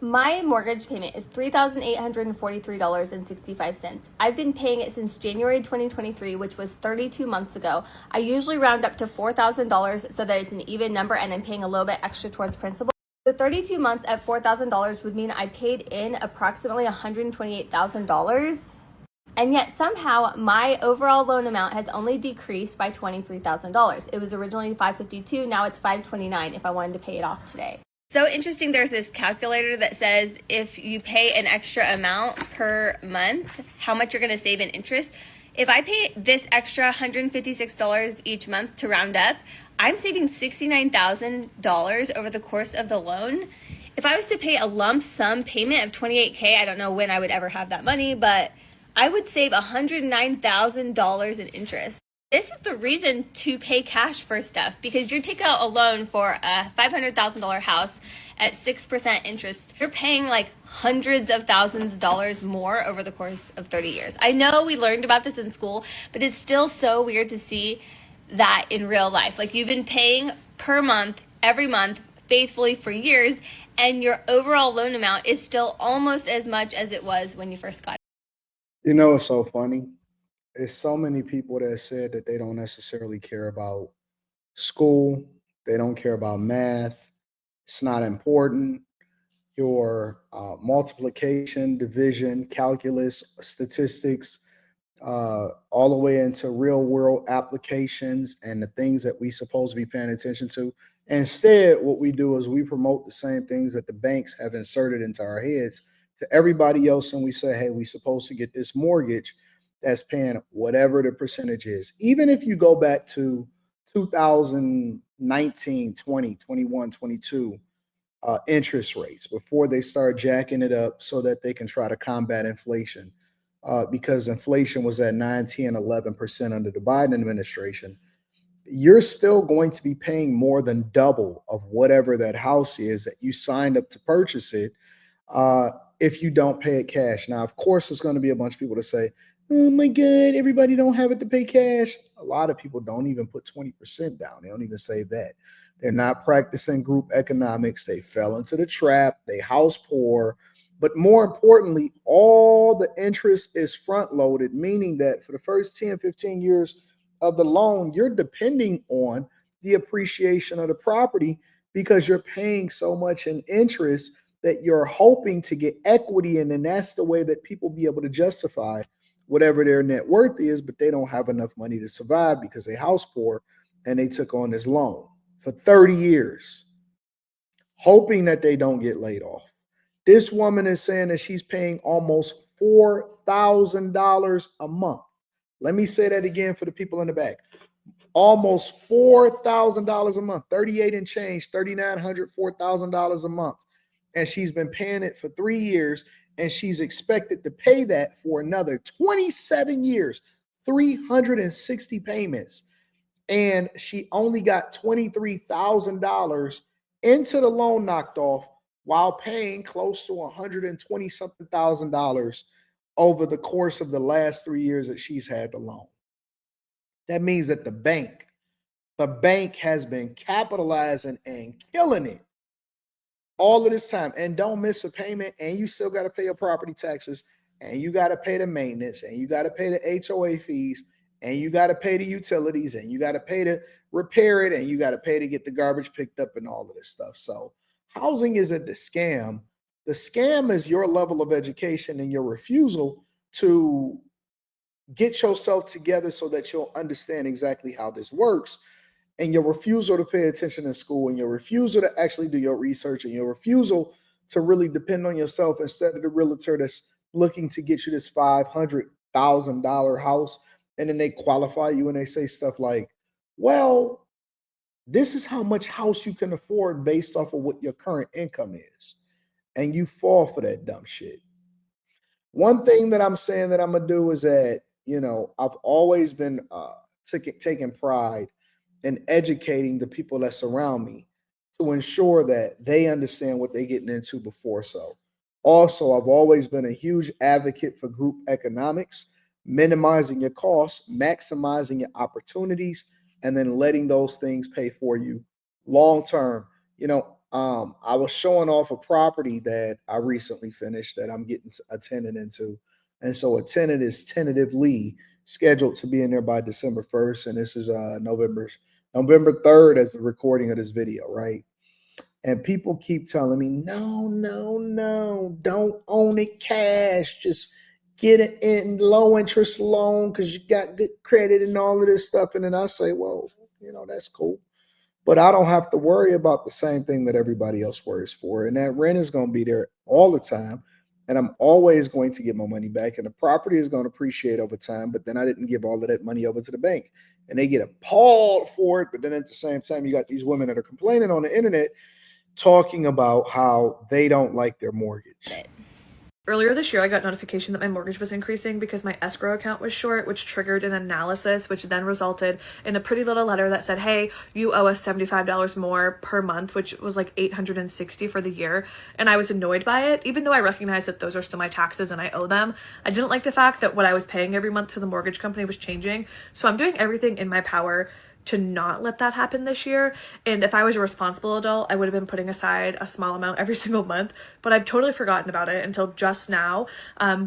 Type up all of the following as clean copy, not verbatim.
My mortgage payment is $3,843.65. I've been paying it since January 2023, which was 32 months ago. I usually round up to $4,000 so that it's an even number, and I'm paying a little bit extra towards principal. The 32 months at $4,000 would mean I paid in approximately $128,000. And yet somehow my overall loan amount has only decreased by $23,000. It was originally $552, now it's $529 if I wanted to pay it off today. So interesting, there's this calculator that says if you pay an extra amount per month, how much you're going to save in interest. If I pay this extra $156 each month to round up, I'm saving $69,000 over the course of the loan. If I was to pay a lump sum payment of $28K, I don't know when I would ever have that money, but I would save $109,000 in interest. This is the reason to pay cash for stuff, because you take out a loan for a $500,000 house at 6% interest. You're paying like hundreds of thousands of dollars more over the course of 30 years. I know we learned about this in school, but it's still so weird to see that in real life. Like, you've been paying per month, every month, faithfully for years, and your overall loan amount is still almost as much as it was when you first got it. You know, it's so funny. There's so many people that said that they don't necessarily care about school. They don't care about math. It's not important. Your multiplication, division, calculus, statistics, all the way into real world applications and the things that we supposed to be paying attention to. Instead, what we do is we promote the same things that the banks have inserted into our heads to everybody else, and we say, hey, we supposed to get this mortgage that's paying whatever the percentage is. Even if you go back to 2019, 20, 21, 22, interest rates before they start jacking it up so that they can try to combat inflation, because inflation was at 9, 10, 11% under the Biden administration. You're still going to be paying more than double of whatever that house is that you signed up to purchase it, uh, if you don't pay it cash. Now, of course, there's going to be a bunch of people to say, oh my God, everybody don't have it to pay cash. A lot of people don't even put 20% down. They don't even save that. They're not practicing group economics. They fell into the trap. They house poor. But more importantly, all the interest is front loaded, meaning that for the first 10, 15 years of the loan, you're depending on the appreciation of the property because you're paying so much in interest that you're hoping to get equity in. And that's the way that people be able to justify whatever their net worth is, but they don't have enough money to survive because they house poor and they took on this loan for 30 years, hoping that they don't get laid off. This woman is saying that she's paying almost $4,000 a month. Let me say that again for the people in the back. Almost $4,000 a month, 38 and change, 3,900, $4,000 a month. And she's been paying it for 3 years, and she's expected to pay that for another 27 years, 360 payments. And she only got $23,000 into the loan knocked off while paying close to 120 something thousand dollars over the course of the last 3 years that she's had the loan. That means that the bank has been capitalizing and killing it all of this time, and don't miss a payment, and you still got to pay your property taxes, and you got to pay the maintenance, and you got to pay the HOA fees, and you got to pay the utilities, and you got to pay to repair it, and you got to pay to get the garbage picked up and all of this stuff. So housing isn't the scam. The scam is your level of education and your refusal to get yourself together so that you'll understand exactly how this works, and your refusal to pay attention in school, and your refusal to actually do your research, and your refusal to really depend on yourself instead of the realtor that's looking to get you this $500,000 house. And then they qualify you and they say stuff like, well, this is how much house you can afford based off of what your current income is. And you fall for that dumb shit. One thing that I'm saying that I'm gonna do is that, I've always been taking pride in educating the people that surround me to ensure that they understand what they're getting into before. So, also, I've always been a huge advocate for group economics, minimizing your costs, maximizing your opportunities, and then letting those things pay for you long term. I was showing off a property that I recently finished that I'm getting a tenant into. And so a tenant is tentatively scheduled to be in there by December 1st. And this is November 3rd as the recording of this video, right? And people keep telling me, no, no, no, don't own it cash. Just get it in low interest loan because you got good credit and all of this stuff. And then I say, well, that's cool. But I don't have to worry about the same thing that everybody else worries for. And that rent is going to be there all the time. And I'm always going to get my money back. And the property is going to appreciate over time. But then I didn't give all of that money over to the bank. And they get appalled for it. But then at the same time, you got these women that are complaining on the internet talking about how they don't like their mortgage. Earlier this year, I got notification that my mortgage was increasing because my escrow account was short, which triggered an analysis, which then resulted in a pretty little letter that said, hey, you owe us $75 more per month, which was like $860 for the year. And I was annoyed by it, even though I recognize that those are still my taxes and I owe them. I didn't like the fact that what I was paying every month to the mortgage company was changing. So I'm doing everything in my power to not let that happen this year. And if I was a responsible adult, I would have been putting aside a small amount every single month, but I've totally forgotten about it until just now,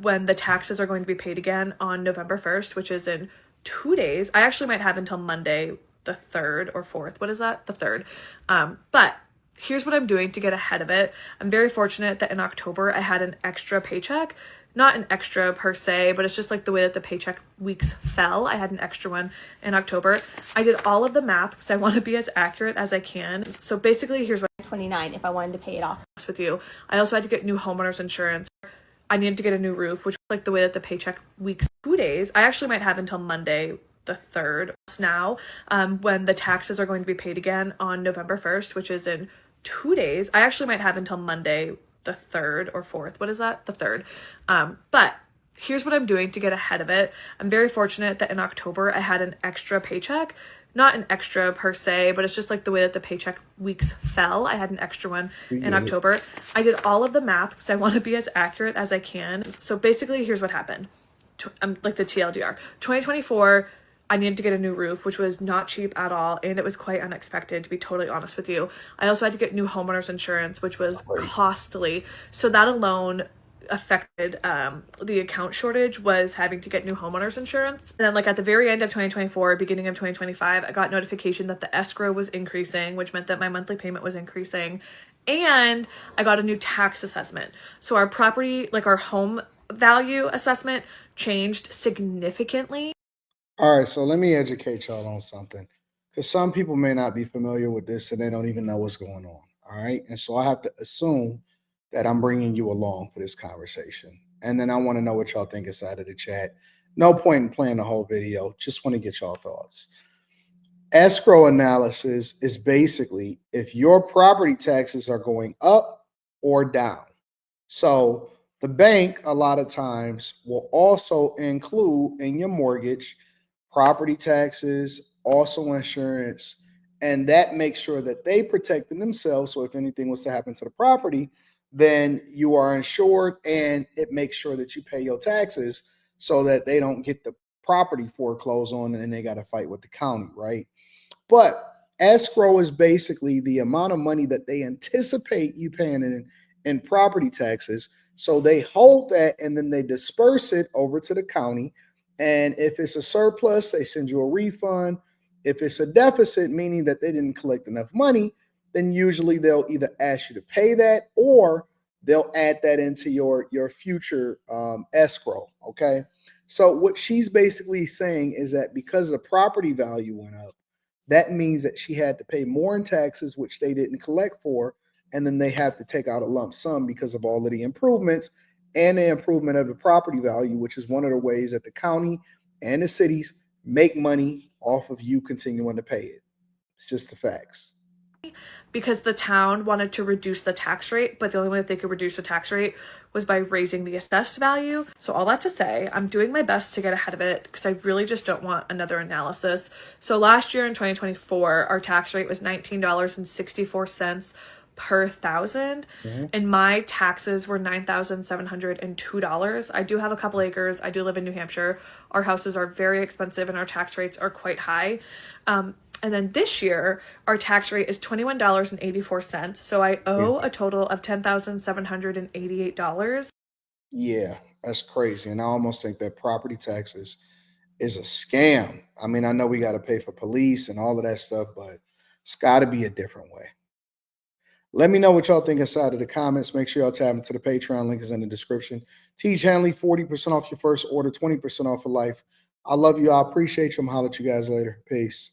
when the taxes are going to be paid again on November 1st, which is in 2 days. I actually might have until Monday, the 3rd or 4th. What is that? The 3rd. But here's what I'm doing to get ahead of it. I'm very fortunate that in October I had an extra paycheck. Not an extra per se, but it's just like the way that the paycheck weeks fell. I had an extra one in October. I did all of the math because I want to be as accurate as I can. So basically, here's what 29 if I wanted to pay it off with you. I also had to get new homeowners insurance. I needed to get a new roof, which was like the way that the paycheck weeks 2 days. I actually might have until Monday, the 3rd now, when the taxes are going to be paid again on November 1st, which is in 2 days. I actually might have until Monday, the 3rd or 4th. What is that? The 3rd. But here's what I'm doing to get ahead of it. I'm very fortunate that in October I had an extra paycheck. Not an extra per se, but it's just like the way that the paycheck weeks fell. I had an extra one in October. I did all of the math because I want to be as accurate as I can. So basically, here's what happened. Like the TLDR. 2024, I needed to get a new roof, which was not cheap at all, and it was quite unexpected, to be totally honest with you. I also had to get new homeowners insurance, which was costly. So that alone affected the account shortage, was having to get new homeowners insurance. And then like at the very end of 2024, beginning of 2025, I got notification that the escrow was increasing, which meant that my monthly payment was increasing. And I got a new tax assessment. So our property, like our home value assessment, changed significantly. All right, so let me educate y'all on something, because some people may not be familiar with this and they don't even know what's going on. All right, and so I have to assume that I'm bringing you along for this conversation, and then I want to know what y'all think inside of the chat. No point in playing the whole video. Just want to get y'all thoughts. Escrow analysis is basically if your property taxes are going up or down. So the bank a lot of times will also include in your mortgage property taxes, also insurance, and that makes sure that they protect themselves. So if anything was to happen to the property, then you are insured, and it makes sure that you pay your taxes so that they don't get the property foreclosed on and then they got to fight with the county, right? But escrow is basically the amount of money that they anticipate you paying in property taxes. So they hold that and then they disperse it over to the county. And if it's a surplus, they send you a refund. If it's a deficit, meaning that they didn't collect enough money, then usually they'll either ask you to pay that or they'll add that into your future escrow. Okay. So what she's basically saying is that because the property value went up, that means that she had to pay more in taxes, which they didn't collect for. And then they have to take out a lump sum because of all of the improvements and the improvement of the property value, which is one of the ways that the county and the cities make money off of you continuing to pay it. It's just the facts. Because the town wanted to reduce the tax rate, but the only way that they could reduce the tax rate was by raising the assessed value. So all that to say, I'm doing my best to get ahead of it because I really just don't want another analysis. So last year in 2024, our tax rate was $19.64 per thousand, Mhm. and my taxes were $9,702. I do have a couple acres. I do live in New Hampshire. Our houses are very expensive and our tax rates are quite high. And then this year, our tax rate is $21.84. So I owe a total of $10,788. Yeah, that's crazy. And I almost think that property taxes is a scam. I mean, I know we got to pay for police and all of that stuff, but it's got to be a different way. Let me know what y'all think inside of the comments. Make sure y'all tap into the Patreon. Link is in the description. Teach Hanley, 40% off your first order, 20% off for life. I love you. I appreciate you. I'm holler at you guys later. Peace.